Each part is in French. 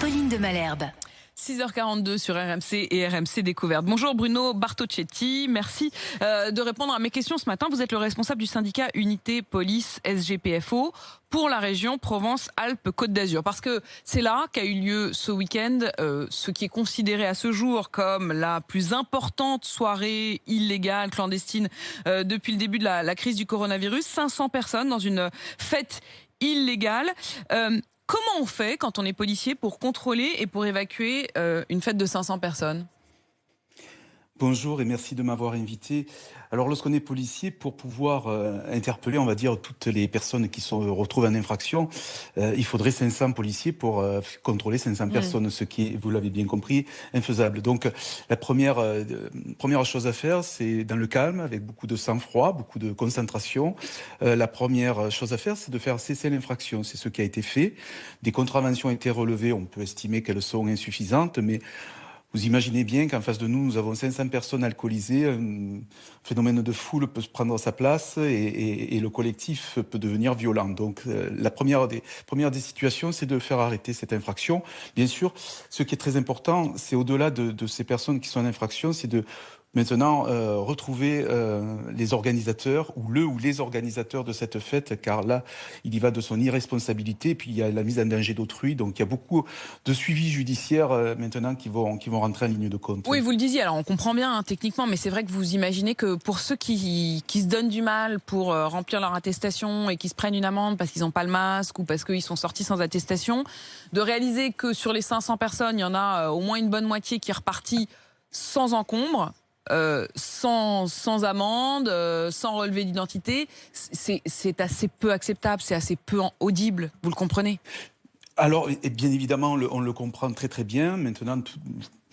Pauline de Malherbe. 6h42 sur RMC et RMC Découverte. Bonjour Bruno Bartocchetti, merci de répondre à mes questions ce matin. Vous êtes le responsable du syndicat Unité Police SGPFO pour la région Provence-Alpes-Côte d'Azur. Parce que c'est là qu'a eu lieu ce week-end ce qui est considéré à ce jour comme la plus importante soirée illégale, clandestine depuis le début de la crise du coronavirus. 500 personnes dans une fête illégale. Comment on fait quand on est policier pour contrôler et pour évacuer une fête de 500 personnes ? Bonjour et merci de m'avoir invité. Alors lorsqu'on est policier, pour pouvoir interpeller, on va dire, toutes les personnes qui se retrouvent en infraction, il faudrait 500 policiers pour contrôler 500 personnes, ce qui est, vous l'avez bien compris, infaisable. Donc la première chose à faire, c'est dans le calme, avec beaucoup de sang-froid, beaucoup de concentration. La première chose à faire, c'est de faire cesser l'infraction. C'est ce qui a été fait. Des contraventions ont été relevées, on peut estimer qu'elles sont insuffisantes, mais vous imaginez bien qu'en face de nous, nous avons 500 personnes alcoolisées, un phénomène de foule peut se prendre sa place et le collectif peut devenir violent. Donc la première des situations, c'est de faire arrêter cette infraction. Bien sûr, ce qui est très important, c'est au-delà de ces personnes qui sont en infraction, c'est de maintenant retrouver les organisateurs ou les organisateurs de cette fête, car là, il y va de son irresponsabilité, puis il y a la mise en danger d'autrui, donc il y a beaucoup de suivi judiciaire maintenant qui vont rentrer en ligne de compte. Oui, vous le disiez, alors on comprend bien techniquement, mais c'est vrai que vous imaginez que pour ceux qui se donnent du mal pour remplir leur attestation et qui se prennent une amende parce qu'ils n'ont pas le masque ou parce qu'ils sont sortis sans attestation, de réaliser que sur les 500 personnes, il y en a au moins une bonne moitié qui est repartie sans encombre, sans amende, sans relevé d'identité, c'est assez peu acceptable, c'est assez peu audible, vous le comprenez ? Alors, et bien évidemment, on le comprend très très bien. Maintenant,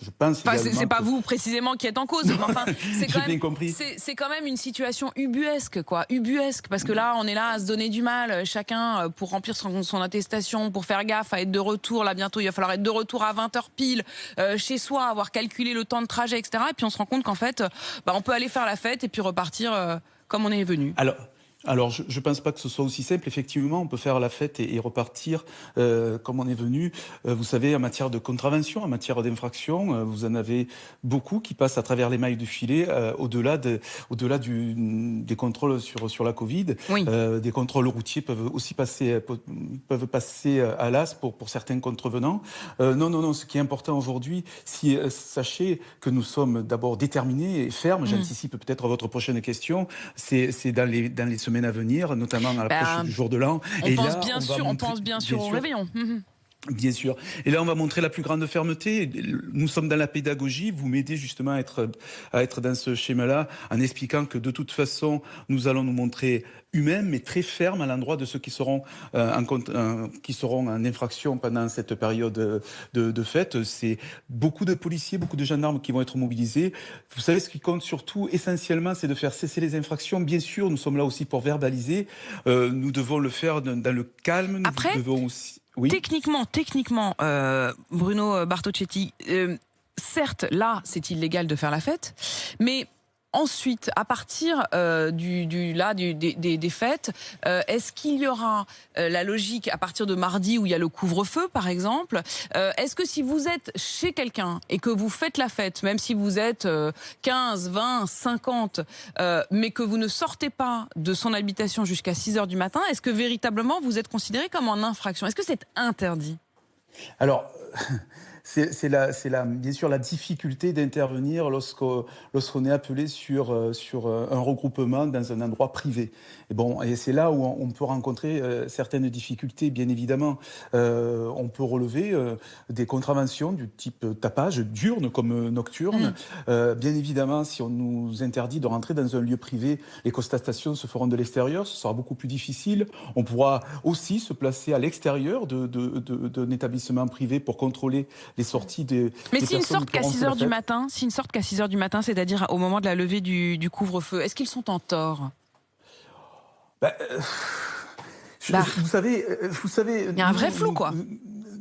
je pense. Enfin, c'est pas vous précisément qui êtes en cause, mais enfin, c'est quand même une situation ubuesque, quoi, ubuesque, parce que là, on est là à se donner du mal, chacun pour remplir son attestation, pour faire gaffe à être de retour. Là, bientôt, il va falloir être de retour à 20h pile chez soi, avoir calculé le temps de trajet, etc. Et puis on se rend compte qu'en fait, on peut aller faire la fête et puis repartir comme on est venu. Alors, je ne pense pas que ce soit aussi simple. Effectivement, on peut faire la fête et repartir comme on est venu. Vous savez, en matière de contravention, en matière d'infraction, vous en avez beaucoup qui passent à travers les mailles du filet, au-delà des contrôles sur la Covid. Oui. Des contrôles routiers peuvent aussi passer à l'as pour certains contrevenants. Non. Ce qui est important aujourd'hui, sachez que nous sommes d'abord déterminés et fermes. J'anticipe peut-être votre prochaine question. C'est dans les semaines à venir, notamment à l'approche du jour de l'an. On pense bien sûr au réveillon. Bien sûr. Et là, on va montrer la plus grande fermeté. Nous sommes dans la pédagogie. Vous m'aidez justement à être dans ce schéma-là, en expliquant que de toute façon, nous allons nous montrer humains, mais très fermes à l'endroit de ceux qui seront en infraction pendant cette période de fête. C'est beaucoup de policiers, beaucoup de gendarmes qui vont être mobilisés. Vous savez, ce qui compte surtout, essentiellement, c'est de faire cesser les infractions. Bien sûr, nous sommes là aussi pour verbaliser. Nous devons le faire dans le calme. Nous devons aussi... Oui. Techniquement, Bruno Bartocchetti, certes, là, c'est illégal de faire la fête, mais ensuite, à partir des fêtes, est-ce qu'il y aura la logique à partir de mardi où il y a le couvre-feu, par exemple ? Est-ce que si vous êtes chez quelqu'un et que vous faites la fête, même si vous êtes 15, 20, 50, mais que vous ne sortez pas de son habitation jusqu'à 6h du matin, est-ce que véritablement vous êtes considéré comme en infraction ? Est-ce que c'est interdit ? Alors... C'est bien sûr la difficulté d'intervenir lorsqu'on est appelé sur un regroupement dans un endroit privé. Et c'est là où on peut rencontrer certaines difficultés, bien évidemment. On peut relever des contraventions du type tapage, diurne comme nocturne. Bien évidemment, si on nous interdit de rentrer dans un lieu privé, les constatations se feront de l'extérieur, ce sera beaucoup plus difficile. On pourra aussi se placer à l'extérieur d'un établissement privé pour contrôler les sorties des Mais s'ils ne personnes sortent qu'à 6h du matin, c'est-à-dire au moment de la levée du couvre-feu, est-ce qu'ils sont en tort ? Vous savez, il y a un vrai flou, quoi.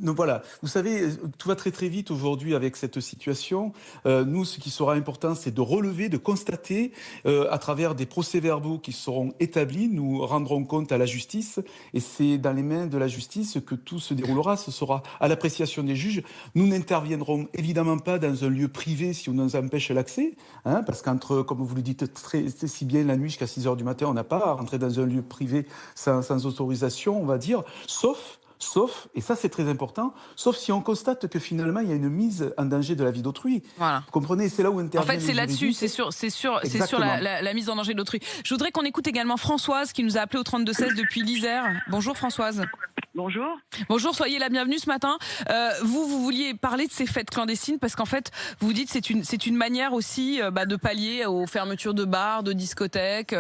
donc voilà, vous savez, tout va très très vite aujourd'hui avec cette situation. Nous, ce qui sera important, c'est de relever, de constater, à travers des procès-verbaux qui seront établis, nous rendrons compte à la justice, et c'est dans les mains de la justice que tout se déroulera. Ce sera à l'appréciation des juges. Nous n'interviendrons évidemment pas dans un lieu privé si on nous empêche l'accès, hein, parce qu'entre, comme vous le dites si bien, la nuit jusqu'à 6 heures du matin, on n'a pas à rentrer dans un lieu privé sans autorisation, on va dire, sauf, et ça c'est très important, sauf si on constate que finalement il y a une mise en danger de la vie d'autrui. Voilà. Vous comprenez, c'est là où intervient. En fait, c'est là-dessus, c'est sur la mise en danger d'autrui. Je voudrais qu'on écoute également Françoise qui nous a appelé au 32-16 depuis l'Isère. Bonjour Françoise. Bonjour. Bonjour, soyez la bienvenue ce matin. Vous vouliez parler de ces fêtes clandestines parce qu'en fait, vous dites c'est une manière aussi de pallier aux fermetures de bars, de discothèques.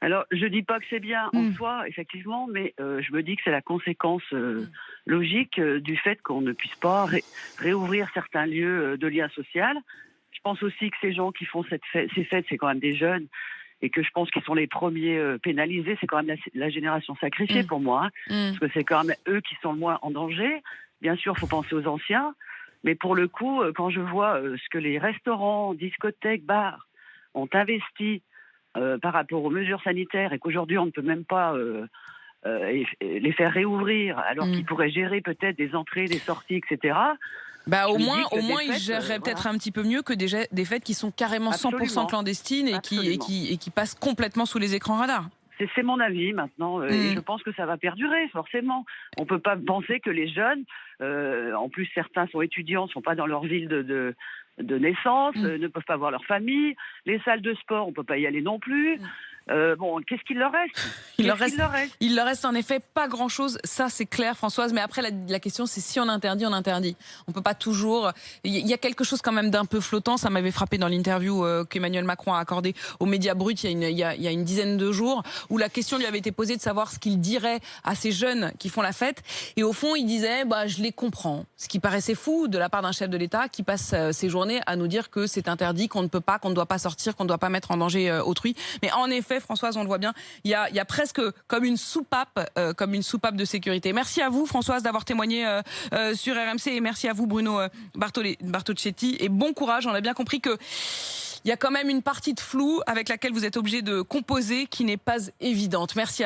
Alors, je dis pas que c'est bien en soi, effectivement, mais je me dis que c'est la conséquence logique du fait qu'on ne puisse pas réouvrir certains lieux de lien social. Je pense aussi que ces gens qui font ces fêtes, c'est quand même des jeunes, et que je pense qu'ils sont les premiers pénalisés. C'est quand même la génération sacrifiée pour moi, parce que c'est quand même eux qui sont le moins en danger. Bien sûr, il faut penser aux anciens, mais pour le coup, quand je vois ce que les restaurants, discothèques, bars ont investi par rapport aux mesures sanitaires, et qu'aujourd'hui on ne peut même pas les faire réouvrir alors qu'ils pourraient gérer peut-être des entrées, des sorties, etc. Au moins ils géreraient peut-être un petit peu mieux que des fêtes qui sont carrément 100% clandestines et qui passent complètement sous les écrans radars. C'est mon avis maintenant, et je pense que ça va perdurer, forcément. On ne peut pas penser que les jeunes, en plus certains sont étudiants, ne sont pas dans leur ville de naissance, ne peuvent pas voir leur famille. Les salles de sport, on ne peut pas y aller non plus. Qu'est-ce qu'il leur reste? Il leur reste en effet pas grand-chose, ça c'est clair Françoise, mais après la question c'est si on interdit, on interdit. On peut pas toujours... Il y a quelque chose quand même d'un peu flottant, ça m'avait frappé dans l'interview qu'Emmanuel Macron a accordée aux médias bruts il y a une dizaine de jours, où la question lui avait été posée de savoir ce qu'il dirait à ces jeunes qui font la fête, et au fond il disait je les comprends, ce qui paraissait fou de la part d'un chef de l'État qui passe ses journées à nous dire que c'est interdit, qu'on ne peut pas, qu'on ne doit pas sortir, qu'on ne doit pas mettre en danger autrui. Mais en effet Françoise, on le voit bien, il y a presque comme une soupape de sécurité. Merci à vous Françoise d'avoir témoigné sur RMC, et merci à vous Bruno Bartocchetti, et bon courage. On a bien compris que il y a quand même une partie de flou avec laquelle vous êtes obligé de composer qui n'est pas évidente. Merci.